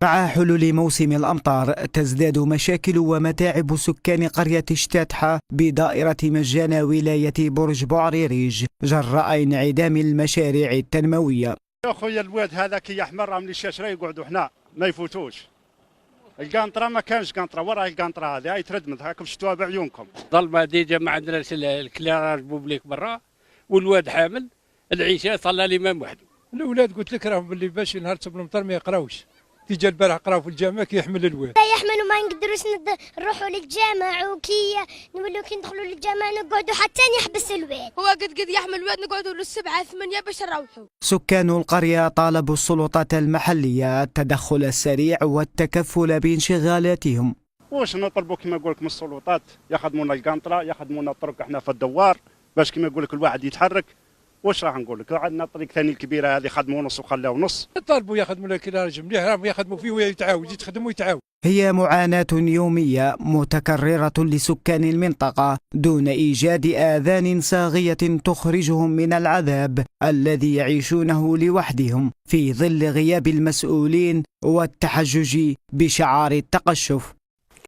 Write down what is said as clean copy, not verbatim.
مع حلول موسم الأمطار تزداد مشاكل ومتاعب سكان قرية شتاتحة بدائرة مجانة ولاية برج بوعريريج جراء انعدام المشاريع التنموية. يا خويا الواد هذا كي يحمر راهم لي الشاشره يقعدوا هنا ما يفوتوش. القنطره ما كانش قنطره، وراه القنطره هذه هاي تردمت هاكم شفتوها بعيونكم. ظلمه ديجا ما عندناش الكلاراج بوبليك برا، والواد حامل العشاء صلى الامام وحده. الاولاد قلت لك راهم باللي باش نهار تصب المطر ما يقراوش، تيجا البارح قراو في الجامع كي يحمل الواد. لا يحملوا ما نقدروش نروحوا للجامع، وكي نولوا كي ندخلوا للجامع نقعدوا حتى يحبس الواد. هو قد يحمل الواد نقعدوا للسبعة 8 باش نروحوا. سكان القرية طالبوا السلطات المحلية التدخل السريع والتكفل بانشغالاتهم. واش نطلبوا كما نقول لك من السلطات يخدمونا القنطره، يخدمونا الطرق احنا في الدوار باش كما يقول لك الواحد يتحرك. واش راح نقول لك؟ عندنا الطريق ثاني الكبيره هذه خدموا نص وخلاو نص. طالبوا يخدموا لنا كراج مليح، راهم يخدموا فيه ويتعاود يتخدموا ويتعاود. هي معاناة يومية متكررة لسكان المنطقة دون إيجاد آذان صاغية تخرجهم من العذاب الذي يعيشونه لوحدهم في ظل غياب المسؤولين والتحجج بشعار التقشف.